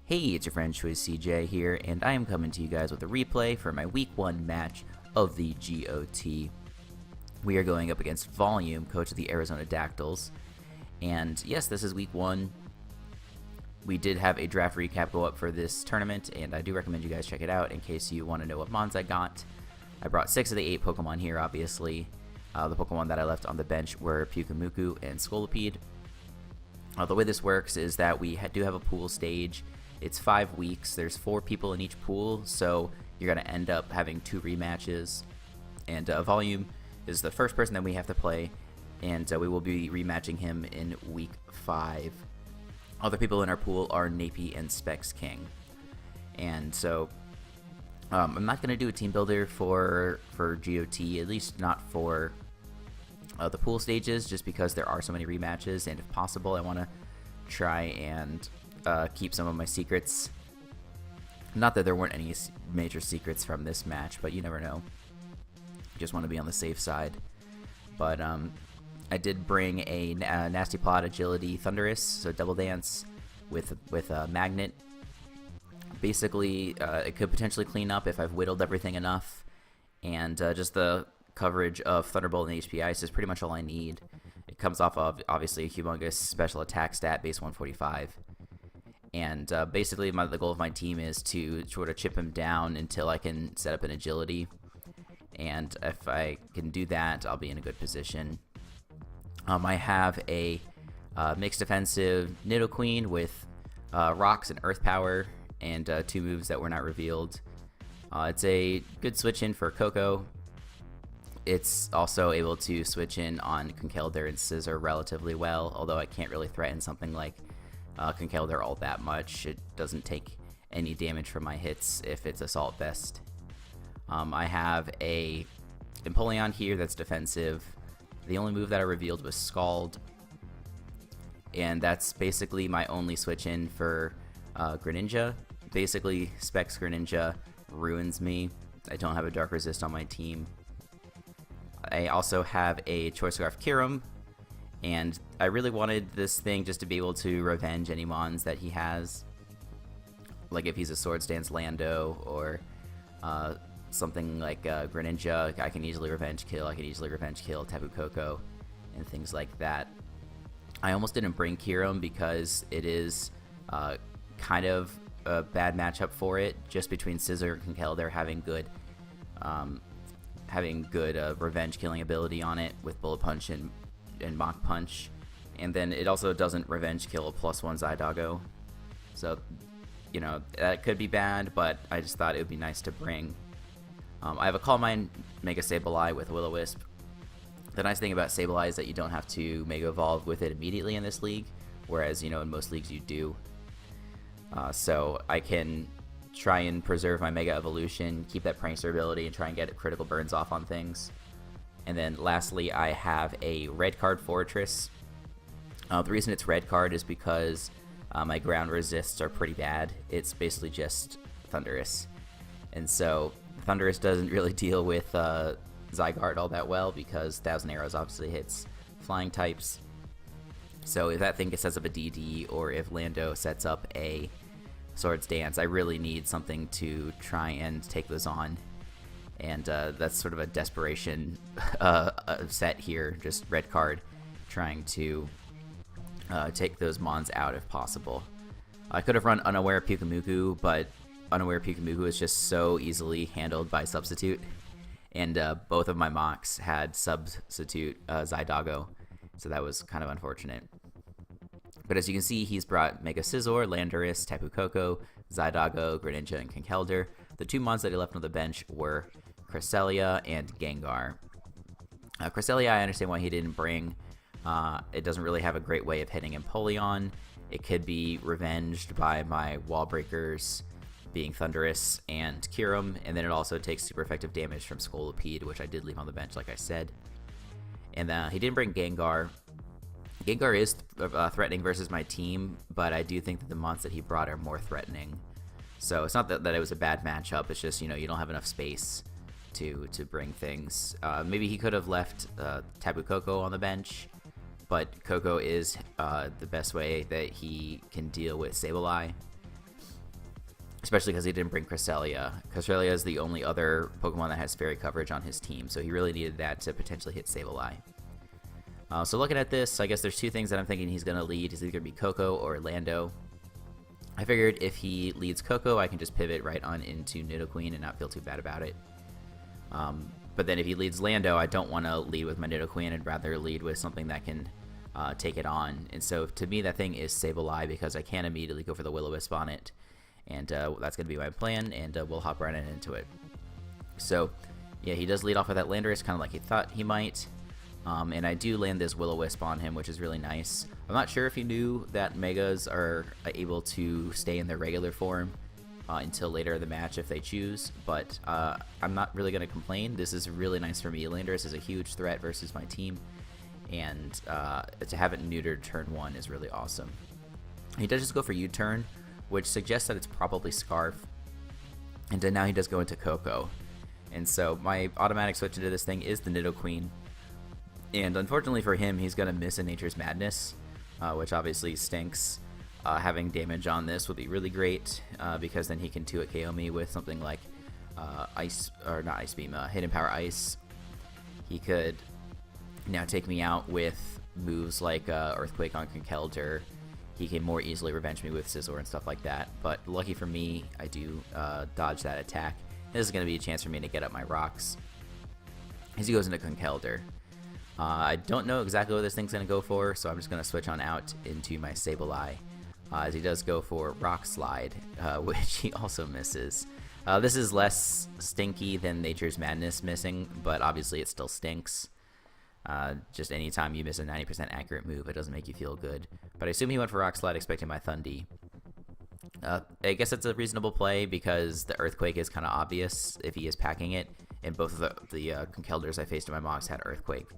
Hey, it's your friend Choice CJ here, and I am coming to you guys with a replay for my Week 1 match of the GOT. We are going up against Volume, coach of the Arizona Dactyls. And yes, this is Week 1. We did have a draft recap go up for this tournament, and I do recommend you guys check it out in case you want to know what mons I got. I brought 6 of the 8 Pokemon here, obviously. The Pokemon that I left on the bench were Pyukumuku and Scolipede. The way this works is that we do have a pool stage. It's 5 weeks. There's 4 people in each pool, so you're going to end up having 2 rematches. And Volume is the first person that we have to play, and we will be rematching him in Week 5. Other people in our pool are Napi and Specs King. And so I'm not going to do a team builder for GOT, at least not for the pool stages, just because there are so many rematches, and if possible, I want to try and keep some of my secrets. Not that there weren't any major secrets from this match, but you never know. Just want to be on the safe side. But I did bring a Nasty Plot, Agility, Thunderous, so Double Dance with a Magnet. Basically, it could potentially clean up if I've whittled everything enough, and just the coverage of Thunderbolt and HP Ice is pretty much all I need. It comes off of, obviously, a humongous special attack stat, base 145. And basically, the goal of my team is to sort of chip him down until I can set up an agility. And if I can do that, I'll be in a good position. I have a mixed defensive Nidoqueen with Rocks and Earth Power, and 2 moves that were not revealed. It's a good switch in for Coco. It's also able to switch in on Conkeldurr and Scissor relatively well, although I can't really threaten something like Conkeldurr all that much. It doesn't take any damage from my hits if it's Assault Vest. I have a Empoleon here that's defensive. The only move that I revealed was Scald, and that's basically my only switch in for Greninja. Basically, Specs Greninja ruins me. I don't have a Dark Resist on my team. I also have a Choice Scarf Kyurem, and I really wanted this thing just to be able to revenge any mons that he has. Like if he's a Swords Dance Lando or something like Greninja, I can easily revenge kill. I can easily revenge kill Tapu Koko and things like that. I almost didn't bring Kyurem because it is kind of a bad matchup for it, just between Scissor and Conkeldurr having good revenge killing ability on it with Bullet Punch and Mach Punch, and then it also doesn't revenge kill a +1 Zydago, so you know that could be bad, but I just thought it would be nice to bring. I have a Calm Mind Mega Sableye with Will-O-Wisp. The nice thing about Sableye is that you don't have to Mega Evolve with it immediately in this league, whereas you know in most leagues you do. So I can try and preserve my Mega Evolution, keep that Prankster ability, and try and get critical burns off on things. And then lastly, I have a red card Fortress. The reason it's red card is because my ground resists are pretty bad. It's basically just Thunderous. And so Thunderous doesn't really deal with Zygarde all that well because Thousand Arrows obviously hits flying types. So if that thing sets up a DD, or if Lando sets up a Swords Dance, I really need something to try and take those on. And that's sort of a desperation set here, just red card, trying to take those mons out if possible. I could have run Unaware Pyukumuku, but Unaware Pyukumuku is just so easily handled by Substitute. And both of my mocks had Substitute Zydago, so that was kind of unfortunate. But as you can see, he's brought Mega Scizor, Landorus, Tapu Koko, Zydago, Greninja, and Conkeldurr. The 2 mons that he left on the bench were Cresselia and Gengar. Cresselia, I understand why he didn't bring. It doesn't really have a great way of hitting Empoleon. It could be revenged by my Wall Breakers being Thunderous and Kyurem, and then it also takes super effective damage from Scolipede, which I did leave on the bench, like I said. And he didn't bring Gengar. Gengar is threatening versus my team, but I do think that the mons that he brought are more threatening. So it's not that it was a bad matchup, it's just, you know, you don't have enough space to bring things. Maybe he could have left Tapu Koko on the bench, but Koko is the best way that he can deal with Sableye. especially because he didn't bring Cresselia. Cresselia is the only other Pokemon that has fairy coverage on his team, so he really needed that to potentially hit Sableye. So looking at this, I guess there's two things that I'm thinking he's going to lead. He's either going to be Coco or Orlando. I figured if he leads Coco, I can just pivot right on into Nidoqueen and not feel too bad about it. But then if he leads Lando, I don't want to lead with my Nidoqueen. I'd rather lead with something that can take it on. And so to me, that thing is Sableye because I can immediately go for the Will-O-Wisp on it. And that's going to be my plan, and we'll hop right into it. So, yeah, he does lead off with that Landorus, kind of like he thought he might. And I do land this Will-O-Wisp on him, which is really nice. I'm not sure if he knew that Megas are able to stay in their regular form until later in the match if they choose, but I'm not really going to complain. This is really nice for me. Landorus is a huge threat versus my team, and to have it neutered turn 1 is really awesome. He does just go for U-turn, which suggests that it's probably Scarf, and then now he does go into Coco. And so my automatic switch into this thing is the Nidoqueen. And unfortunately for him, he's going to miss a Nature's Madness, which obviously stinks. Having damage on this would be really great, because then he can 2-hit KO me with something like Ice, or not Ice Beam, Hidden Power Ice. He could now take me out with moves like Earthquake on Conkeldurr. He can more easily revenge me with Scizor and stuff like that. But lucky for me, I do dodge that attack. This is going to be a chance for me to get up my rocks as he goes into Conkeldurr. I don't know exactly what this thing's going to go for, so I'm just going to switch on out into my Sableye, as he does go for Rock Slide, which he also misses. This is less stinky than Nature's Madness missing, but obviously it still stinks. Just anytime you miss a 90% accurate move, it doesn't make you feel good. But I assume he went for Rock Slide expecting my Thundy. I guess it's a reasonable play because the Earthquake is kind of obvious if he is packing it, and both of the Conkeldurrs I faced in my mocks had Earthquake.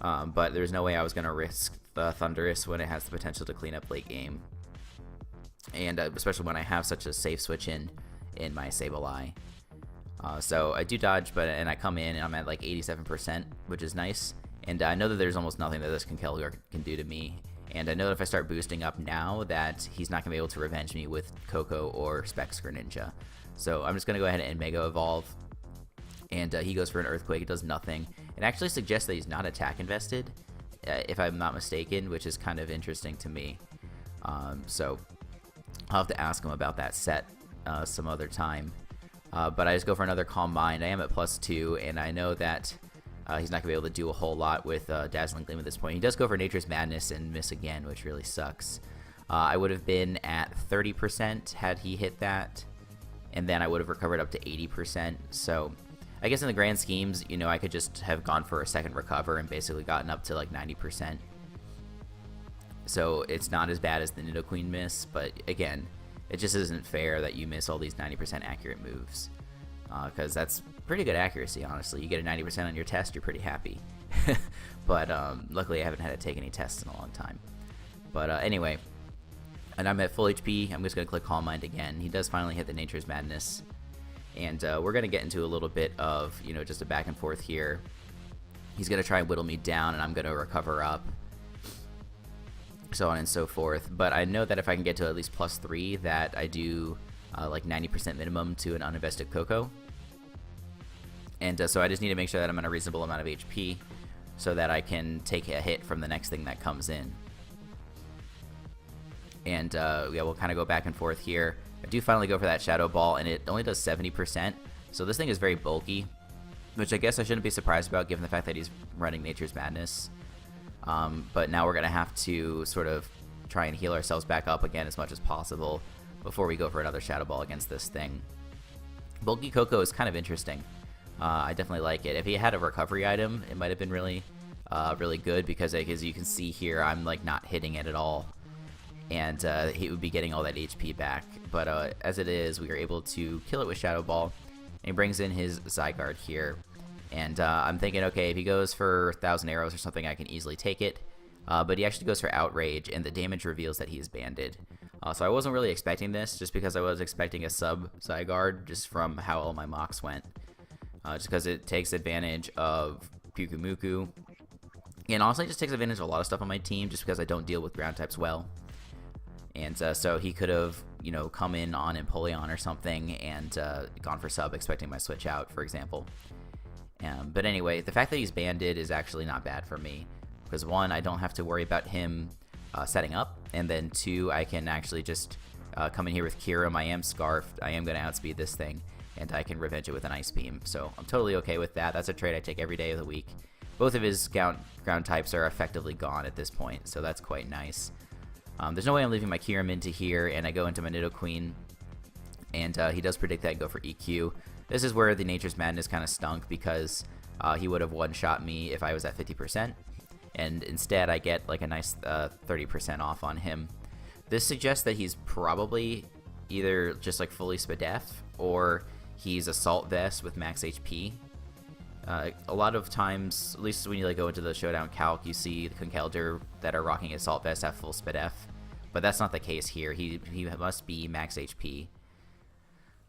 But there's no way I was going to risk the Thundurus when it has the potential to clean up late game. And especially when I have such a safe switch in my Sableye. So I do dodge, and I come in and I'm at like 87%, which is nice. And I know that there's almost nothing that this Conkeldurr can do to me. And I know that if I start boosting up now that he's not going to be able to revenge me with Coco or Specs Greninja. So I'm just going to go ahead and Mega Evolve. And he goes for an Earthquake. It does nothing. It actually suggests that he's not attack invested, if I'm not mistaken, which is kind of interesting to me. So I'll have to ask him about that set some other time. But I just go for another Calm Mind. I am at +2, and I know that he's not going to be able to do a whole lot with Dazzling Gleam at this point. He does go for Nature's Madness and miss again, which really sucks. I would have been at 30% had he hit that, and then I would have recovered up to 80%. So I guess in the grand schemes, you know, I could just have gone for a second recover and basically gotten up to like 90%. So it's not as bad as the Nidoqueen miss, but again, it just isn't fair that you miss all these 90% accurate moves. Because that's pretty good accuracy, honestly. You get a 90% on your test, you're pretty happy. But luckily I haven't had to take any tests in a long time. But anyway, and I'm at full HP. I'm just going to click Calm Mind again. He does finally hit the Nature's Madness. And we're going to get into a little bit of, you know, just a back and forth here. He's going to try and whittle me down, and I'm going to recover up. So on and so forth. But I know that if I can get to at least +3, that I do like 90% minimum to an uninvested Coco. And so I just need to make sure that I'm at a reasonable amount of HP so that I can take a hit from the next thing that comes in. And yeah, we'll kind of go back and forth here. I do finally go for that Shadow Ball, and it only does 70%. So this thing is very bulky, which I guess I shouldn't be surprised about given the fact that he's running Nature's Madness. But now we're going to have to sort of try and heal ourselves back up again as much as possible before we go for another Shadow Ball against this thing. Bulky Coco is kind of interesting. I definitely like it. If he had a recovery item, it might have been really, really good because, like, as you can see here, I'm like not hitting it at all. And he would be getting all that HP back. But as it is, we are able to kill it with Shadow Ball. And he brings in his Zygarde here. And I'm thinking, okay, if he goes for 1,000 arrows or something, I can easily take it. But he actually goes for Outrage, and the damage reveals that he is banded. So I wasn't really expecting this, just because I was expecting a sub Zygarde, just from how all my mocks went. Just because it takes advantage of Pyukumuku. And honestly, it just takes advantage of a lot of stuff on my team, just because I don't deal with ground types well. And so he could have, you know, come in on Empoleon or something and gone for sub, expecting my switch out, for example. But anyway, the fact that he's banded is actually not bad for me, because 1, I don't have to worry about him setting up, and then 2, I can actually just come in here with Kyurem. I am Scarfed. I am going to outspeed this thing, and I can revenge it with an Ice Beam. So I'm totally okay with that. That's a trade I take every day of the week. Both of his ground types are effectively gone at this point, so that's quite nice. There's no way I'm leaving my Kyurem into here, and I go into my Nidoqueen, and he does predict that I go for EQ. This is where the Nature's Madness kind of stunk, because he would have one-shot me if I was at 50%, and instead I get like a nice 30% off on him. This suggests that he's probably either just like fully Spadef, or he's Assault Vest with max HP. A lot of times, at least when you like go into the Showdown Calc, you see the Conkeldurr that are rocking Assault Vest have full Spadef, but that's not the case here. He must be max HP.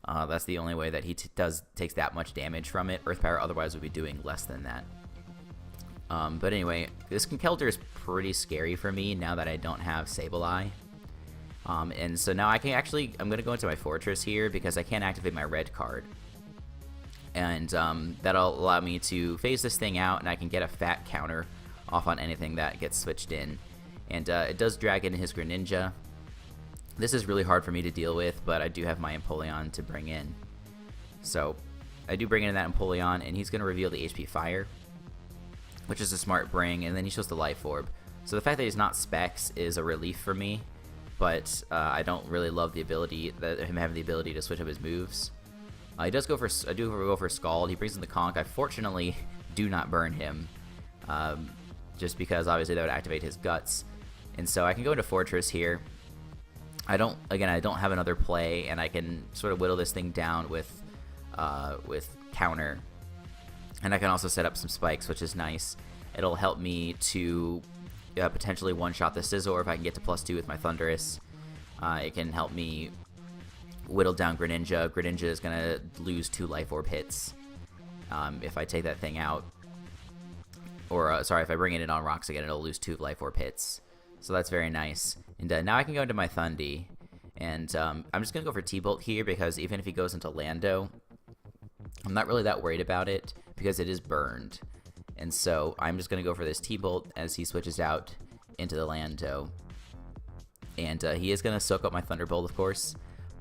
That's the only way that he takes that much damage from it. Earth Power otherwise would be doing less than that. But anyway, this Conkeldurr is pretty scary for me now that I don't have Sableye. And so now I can actually, I'm going to go into my Fortress here because I can't activate my red card. And that'll allow me to phase this thing out, and I can get a fat counter off on anything that gets switched in. And it does drag in his Greninja. This is really hard for me to deal with, but I do have my Empoleon to bring in. So I do bring in that Empoleon, and he's going to reveal the HP Fire, which is a smart bring, and then he shows the Life Orb. So the fact that he's not Specs is a relief for me, but I don't really love the ability, him having the ability to switch up his moves. He does go for, I do go for Scald. He brings in the Conk. I fortunately do not burn him, just because obviously that would activate his Guts. And so I can go into Fortress here. I don't have another play, and I can sort of whittle this thing down with Counter. And I can also set up some spikes, which is nice. It'll help me to potentially one-shot the Scizor if I can get to +2 with my Thundurus. It can help me whittle down Greninja. Greninja is going to lose 2 Life Orb hits if I take that thing out. Or, sorry, if I bring it in on rocks again, it'll lose 2 Life Orb hits. So that's very nice. And now I can go into my Thundy. And I'm just going to go for T-Bolt here, because even if he goes into Lando, I'm not really that worried about it, because it is burned. And so I'm just going to go for this T-Bolt as he switches out into the Lando. And he is going to soak up my Thunderbolt, of course.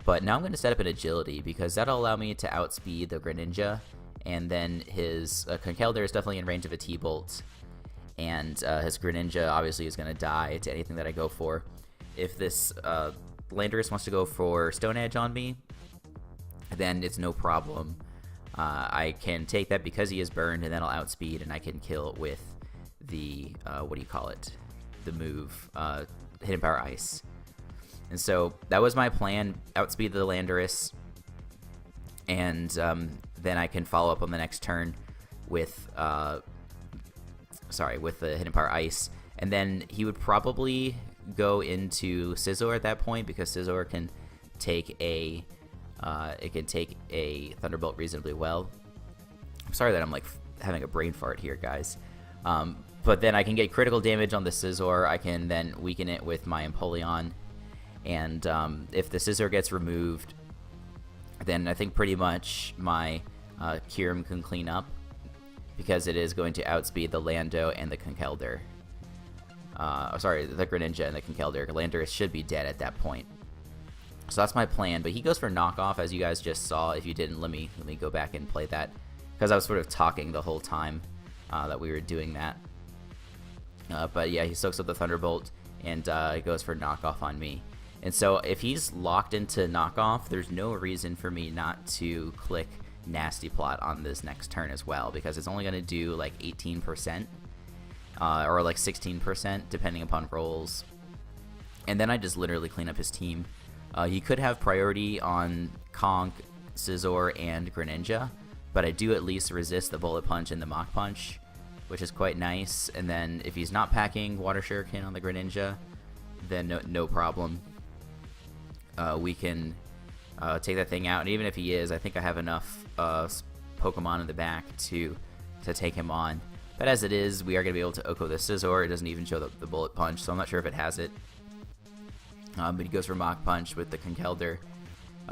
But now I'm going to set up an Agility, because that'll allow me to outspeed the Greninja. And then his Conkeldurr is definitely in range of a T-Bolt. And his Greninja obviously is going to die to anything that I go for. If this Landorus wants to go for Stone Edge on me, then it's no problem. I can take that because he is burned, and then I'll outspeed, and I can kill with the, what do you call it? The move, Hidden Power Ice. And so that was my plan, outspeed the Landorus, and then I can follow up on the next turn with, with the Hidden Power Ice. And then he would probably go into Scizor at that point, because Scizor can take a Thunderbolt reasonably well. I'm sorry that I'm like having a brain fart here, guys. But then I can get critical damage on the Scizor. I can then weaken it with my Empoleon. And if the Scizor gets removed, then I think pretty much my Kyurem can clean up, because it is going to outspeed the Lando and the Conkeldurr. The Greninja and the Conkeldurr. Landorus should be dead at that point. So that's my plan, but he goes for knockoff, as you guys just saw. If you didn't, let me go back and play that, because I was sort of talking the whole time that we were doing that. But yeah, he soaks up the Thunderbolt, and he goes for knockoff on me. And so if he's locked into knockoff, there's no reason for me not to click Nasty Plot on this next turn as well, because it's only going to do like 18%, or like 16%, depending upon rolls. And then I just literally clean up his team. He could have priority on Conk, Scizor, and Greninja, but I do at least resist the Bullet Punch and the Mach Punch, which is quite nice. And then if he's not packing Water Shuriken on the Greninja, then no problem. We can take that thing out, and even if he is, I think I have enough Pokemon in the back to take him on. But as it is, we are going to be able to Oko the Scizor. It doesn't even show the Bullet Punch, so I'm not sure if it has it. But he goes for Mach Punch with the Conkeldurr,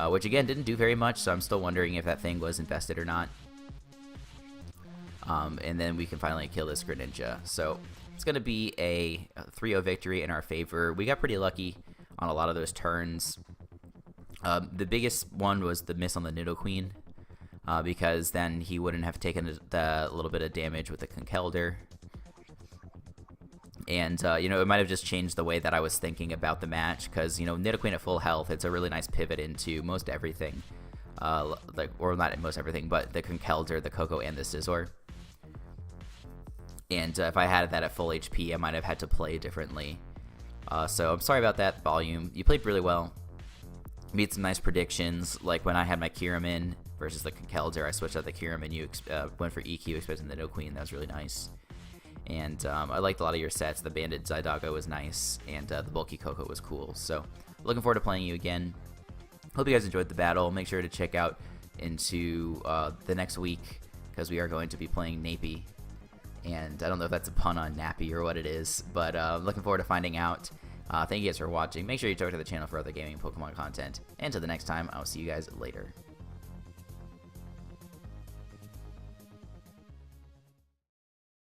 which again didn't do very much, so I'm still wondering if that thing was invested or not. And then we can finally kill this Greninja. So it's going to be a 3-0 victory in our favor. We got pretty lucky on a lot of those turns. The biggest one was the miss on the Nidoqueen, because then he wouldn't have taken the little bit of damage with the Conkeldurr. And, you know, it might have just changed the way that I was thinking about the match, because, you know, Nidoqueen at full health, it's a really nice pivot into most everything. Or not most everything, but the Conkeldurr, the Koko, and the Scizor. And if I had that at full HP, I might have had to play differently. So I'm sorry about that, Volume. You played really well. Made some nice predictions, like when I had my Kiramin versus the Conkeldurr, I switched out the Kiramin, you went for EQ, expecting the Nidoqueen. That was really nice. And I liked a lot of your sets. The Banded Zydago was nice, and the Bulky Koko was cool. So looking forward to playing you again. Hope you guys enjoyed the battle. Make sure to check out into the next week, because we are going to be playing Nappy. And I don't know if that's a pun on Nappy or what it is, but looking forward to finding out. Thank you guys for watching. Make sure you check out the channel for other gaming and Pokemon content. And until the next time, I'll see you guys later.